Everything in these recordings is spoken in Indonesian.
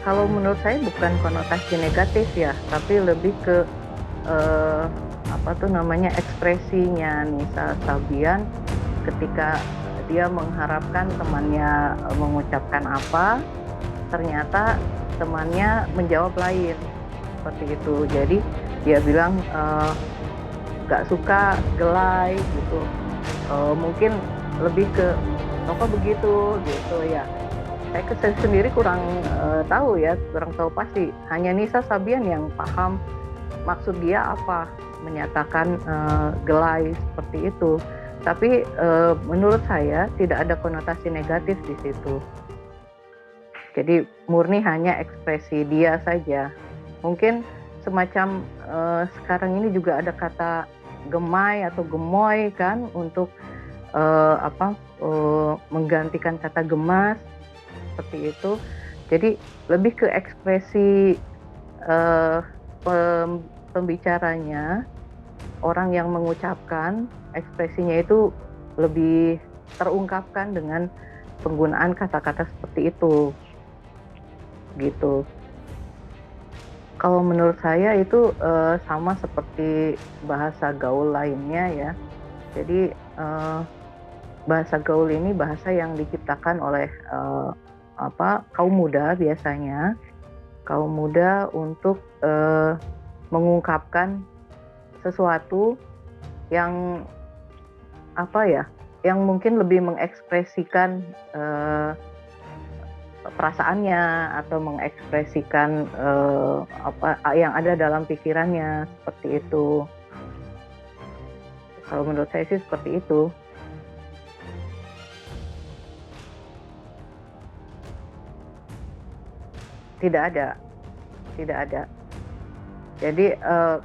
Kalau menurut saya bukan konotasi negatif ya, tapi lebih ke, eee, apa tuh namanya, ekspresinya Nisa Sabian ketika dia mengharapkan temannya, mengucapkan apa, ternyata temannya menjawab lain, seperti itu. Jadi dia bilang, nggak suka gelai gitu, mungkin lebih ke, "Oh kok begitu?" Gitu ya. Saya sendiri kurang, tahu ya, kurang tahu pasti. Hanya Nisa Sabian yang paham maksud dia apa, menyatakan, gelai seperti itu. Tapi, menurut saya tidak ada konotasi negatif di situ. Jadi murni hanya ekspresi dia saja. Mungkin semacam, sekarang ini juga ada kata gemai atau gemoy kan untuk, menggantikan kata gemas, seperti itu. Jadi lebih ke ekspresi, eee, pembicaranya, orang yang mengucapkan, ekspresinya itu lebih terungkapkan dengan penggunaan kata-kata seperti itu, gitu. Kalau menurut saya itu, sama seperti bahasa gaul lainnya ya. Jadi, bahasa gaul ini bahasa yang diciptakan oleh, kaum muda biasanya, kaum muda untuk, mengungkapkan sesuatu yang, apa ya, yang mungkin lebih mengekspresikan, perasaannya atau mengekspresikan, yang ada dalam pikirannya, seperti itu. Kalau menurut saya sih seperti itu. Tidak ada, tidak ada. Jadi,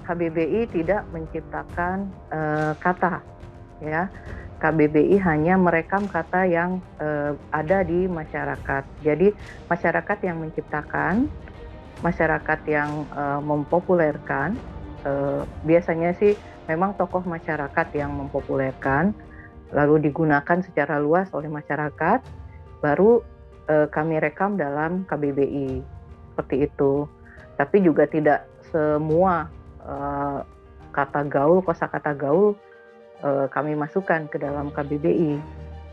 KBBI tidak menciptakan, kata, ya. KBBI hanya merekam kata yang, ada di masyarakat. Jadi masyarakat yang menciptakan, masyarakat yang, mempopulerkan, biasanya sih memang tokoh masyarakat yang mempopulerkan, lalu digunakan secara luas oleh masyarakat, baru, kami rekam dalam KBBI, seperti itu. Tapi juga tidak semua, kata gaul, kosakata gaul, kami masukkan ke dalam KBBI.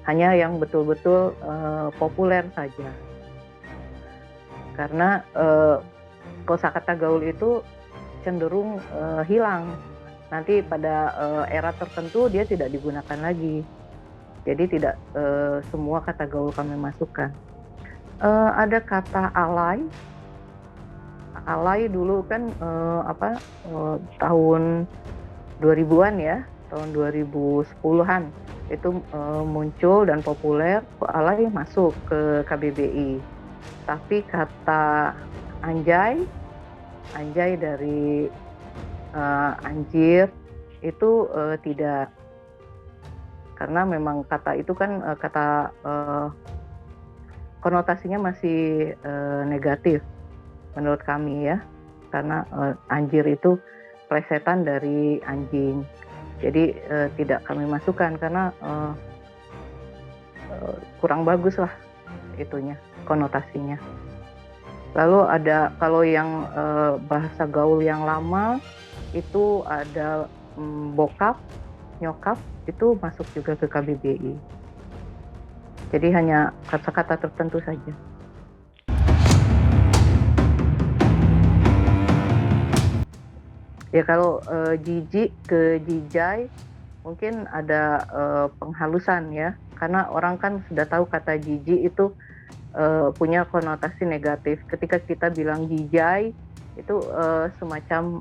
Hanya yang betul-betul, populer saja. Karena, kosakata gaul itu cenderung, hilang. Nanti pada, era tertentu dia tidak digunakan lagi. Jadi tidak, semua kata gaul kami masukkan. Ada kata alay. Alay dulu kan, tahun 2000-an ya, tahun 2010-an itu, muncul dan populer, alay masuk ke KBBI. Tapi kata anjay, anjay dari, anjir, itu, tidak. Karena memang kata itu kan, konotasinya masih, negatif menurut kami ya. Karena, anjir itu plesetan dari anjing. Jadi, tidak kami masukkan karena, kurang baguslah itunya, konotasinya. Lalu ada kalau yang, bahasa gaul yang lama, itu ada, bokap, nyokap, itu masuk juga ke KBBI. Jadi hanya kata-kata tertentu saja. Ya kalau, jijik ke jijai, mungkin ada, penghalusan ya, karena orang kan sudah tahu kata jijik itu, punya konotasi negatif. Ketika kita bilang jijai, itu, semacam,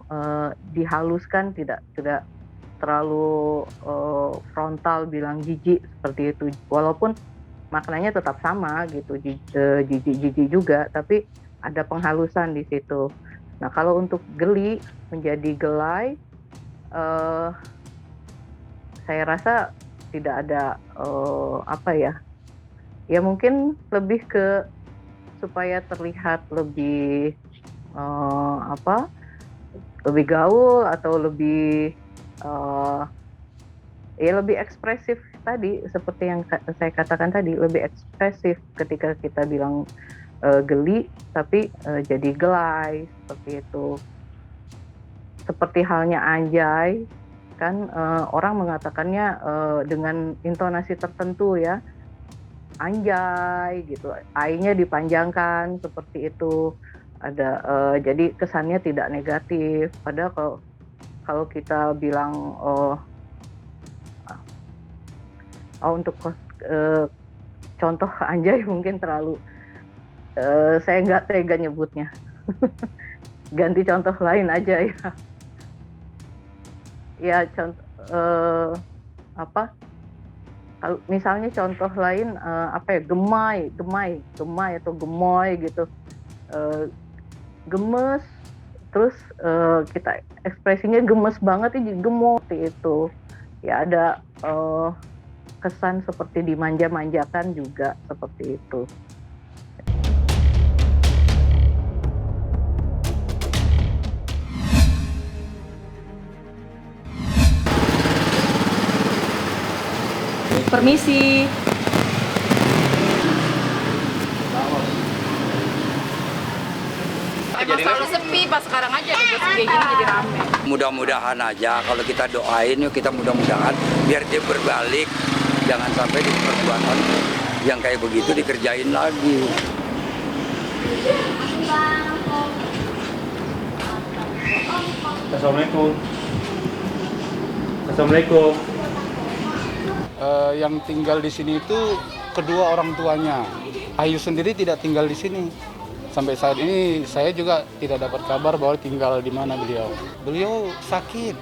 dihaluskan, tidak terlalu, frontal bilang jijik, seperti itu. Walaupun maknanya tetap sama gitu, jijik-jijik juga, tapi ada penghalusan di situ. Nah, kalau untuk geli menjadi gelai, eee, saya rasa tidak ada, ya mungkin lebih ke supaya terlihat lebih, eee, apa, lebih gaul atau lebih, eee, ya lebih ekspresif tadi, seperti yang saya katakan tadi, lebih ekspresif ketika kita bilang, geli tapi jadi gelai seperti itu. Seperti halnya anjay, kan orang mengatakannya dengan intonasi tertentu ya, anjay gitu, ai-nya dipanjangkan seperti itu. Ada jadi kesannya tidak negatif. Padahal kalau kita bilang untuk contoh anjay mungkin terlalu saya nggak tega nyebutnya. Ganti contoh lain aja ya. Ya contoh apa? Kalau misalnya contoh lain apa ya, gemai atau gemoy gitu. Gemes, terus kita ekspresinya gemes banget jadi gemoy itu. Ya ada kesan seperti dimanja-manjakan juga seperti itu. Permisi. Emang selalu sepi, pas sekarang aja kayak gini jadi rame. Mudah-mudahan aja kalau kita doain yuk, kita mudah-mudahan biar dia berbalik, jangan sampai di perbuatan yang kayak begitu dikerjain lagi. Assalamualaikum. Assalamualaikum. Yang tinggal di sini itu kedua orang tuanya. Ayu sendiri tidak tinggal di sini. Sampai saat ini saya juga tidak dapat kabar bahwa tinggal di mana beliau. Beliau sakit.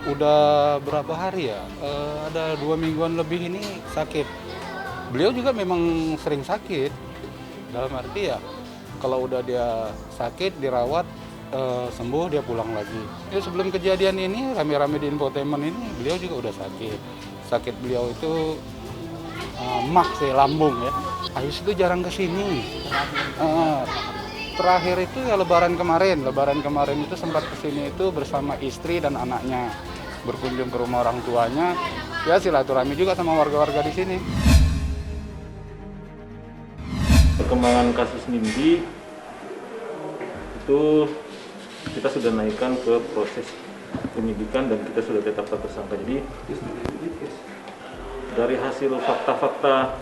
Udah berapa hari ya? Ada 2 mingguan lebih ini sakit. Beliau juga memang sering sakit. Dalam arti ya, kalau udah dia sakit, dirawat, sembuh, dia pulang lagi. Ya, sebelum kejadian ini, rame-rame di infotainment ini, beliau juga udah sakit. Sakit beliau itu lambung ya. Ayus itu jarang kesini. Terakhir itu ya Lebaran kemarin itu sempat kesini itu bersama istri dan anaknya, berkunjung ke rumah orang tuanya, ya silaturahmi juga sama warga-warga di sini. Perkembangan kasus Nindi itu kita sudah naikkan ke proses penyidikan dan kita sudah tetapkan tersangka. Jadi dari hasil fakta-fakta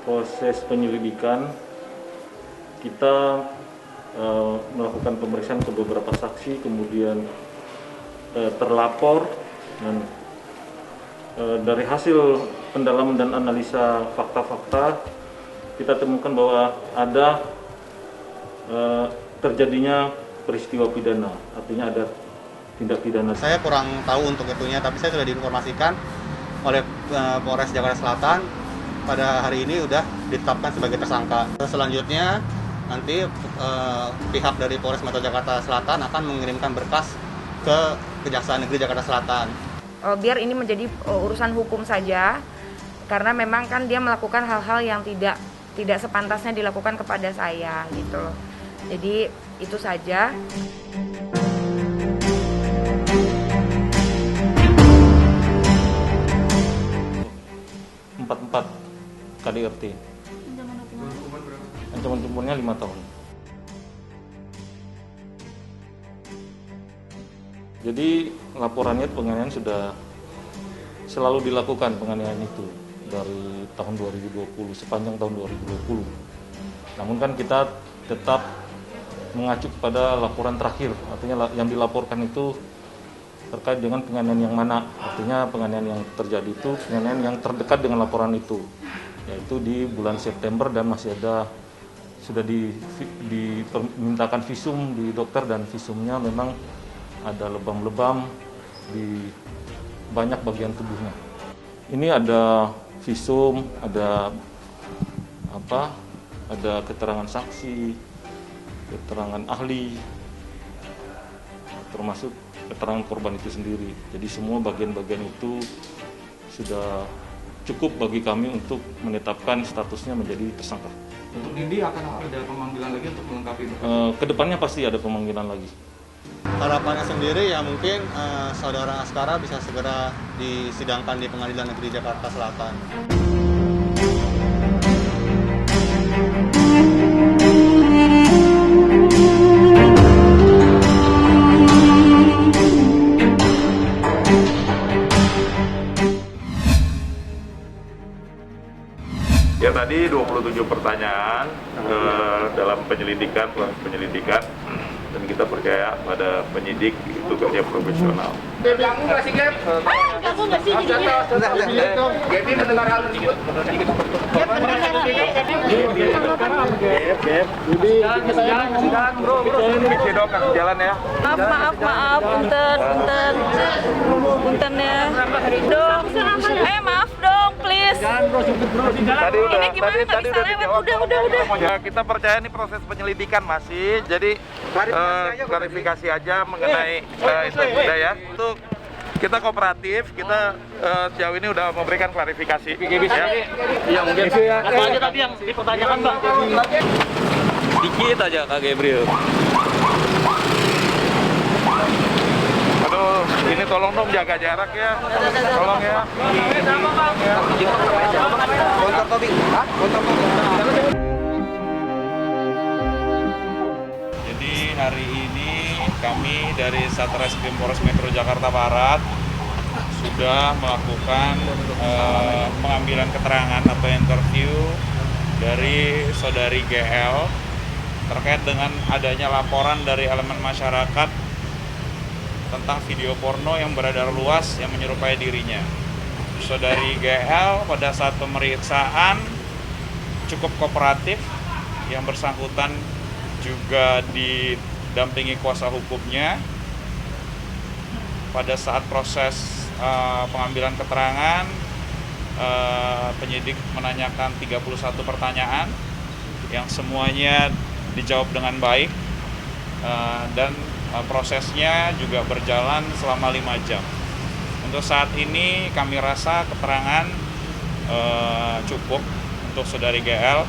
proses penyelidikan, kita melakukan pemeriksaan ke beberapa saksi, kemudian terlapor, dan dari hasil pendalaman dan analisa fakta-fakta kita temukan bahwa ada terjadinya peristiwa pidana, artinya ada tindak pidana. Saya kurang tahu untuk itunya, tapi saya sudah diinformasikan oleh Polres Jakarta Selatan pada hari ini sudah ditetapkan sebagai tersangka. Selanjutnya nanti pihak dari Polres Metro Jakarta Selatan akan mengirimkan berkas ke Kejaksaan Negeri Jakarta Selatan. Biar ini menjadi urusan hukum saja, karena memang kan dia melakukan hal-hal yang tidak sepantasnya dilakukan kepada saya gitu loh. Jadi itu saja. 44 KDRT. Ancaman hukumannya 5 tahun. Jadi laporannya penganiayaan sudah selalu dilakukan, penganiayaan itu dari tahun 2020, sepanjang tahun 2020. Namun kan kita tetap mengacu pada laporan terakhir, artinya yang dilaporkan itu terkait dengan penganiayaan yang mana, artinya penganiayaan yang terjadi itu penganiayaan yang terdekat dengan laporan itu, yaitu di bulan September, dan masih ada sudah dimintakan visum di dokter, dan visumnya memang ada lebam-lebam di banyak bagian tubuhnya. Ini ada visum, ada keterangan saksi, keterangan ahli, termasuk keterangan korban itu sendiri. Jadi semua bagian-bagian itu sudah cukup bagi kami untuk menetapkan statusnya menjadi tersangka. Untuk Nindi akan ada pemanggilan lagi untuk melengkapi? Kedepannya pasti ada pemanggilan lagi. Harapannya sendiri ya mungkin saudara Askara bisa segera disidangkan di Pengadilan Negeri Jakarta Selatan. 7 pertanyaan dalam penyelidikan, proses penyelidikan, dan kita percaya pada penyidik itu kerja profesional. Ganggu nggak sih, Gap? Ganggu nggak sih jadinya? Gaby mendengar hal tersebut? Jalan ya. Maaf, punten ya. Dong, maaf dong, please. Tadi udah dijawab. Udah. Kita percaya ini proses penyelidikan masih, jadi klarifikasi aja mengenai itu udah ya. Untuk kita kooperatif, kita sejauh ini udah memberikan klarifikasi. Ya. Iya mungkin. Apa aja tadi yang dipertanyakan, Bang? Dikit aja Kak Gabriel. Aduh, ini tolong dong jaga jarak ya. Tolong ya. Jadi hari ini kami dari Satreskrim Polres Metro Jakarta Barat sudah melakukan pengambilan keterangan atau interview dari saudari GL terkait dengan adanya laporan dari elemen masyarakat tentang video porno yang beredar luas yang menyerupai dirinya. Saudari GL pada saat pemeriksaan cukup kooperatif, yang bersangkutan juga didampingi kuasa hukumnya. Pada saat proses pengambilan keterangan, penyidik menanyakan 31 pertanyaan yang semuanya dijawab dengan baik, dan prosesnya juga berjalan selama 5 jam. Untuk saat ini kami rasa keterangan cukup untuk saudari GL.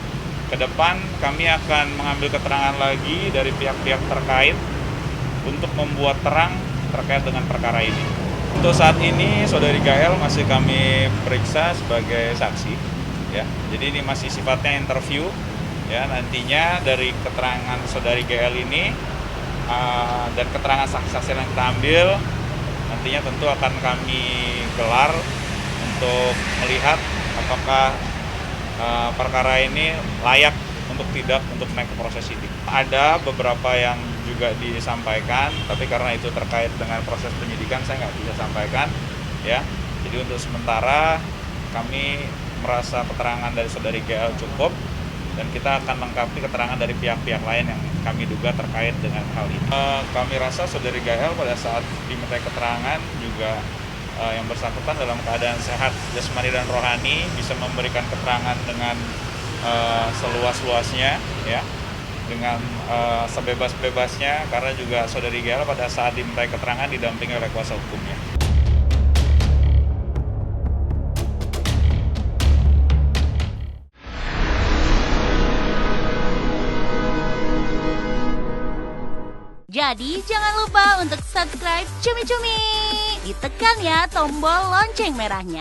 Ke depan kami akan mengambil keterangan lagi dari pihak-pihak terkait untuk membuat terang terkait dengan perkara ini. Untuk saat ini saudari GL masih kami periksa sebagai saksi, ya. Jadi ini masih sifatnya interview, ya. Nantinya dari keterangan saudari GL ini dan keterangan saksi-saksi yang kita ambil, nantinya tentu akan kami gelar untuk melihat apakah perkara ini layak untuk naik ke proses sidik. Ada beberapa yang juga disampaikan, tapi karena itu terkait dengan proses penyidikan saya nggak bisa sampaikan, ya. Jadi untuk sementara kami merasa keterangan dari saudari GL cukup, dan kita akan lengkapi keterangan dari pihak-pihak lain yang kami duga terkait dengan hal ini. Kami rasa saudari GL pada saat dimintai keterangan juga yang bersangkutan dalam keadaan sehat jasmani dan rohani, bisa memberikan keterangan dengan seluas-luasnya, ya, dengan sebebas-bebasnya, karena juga saudari GL pada saat dimintai keterangan didampingi oleh kuasa hukumnya. Jadi jangan lupa untuk subscribe Cumi Cumi. Ditekan ya tombol lonceng merahnya.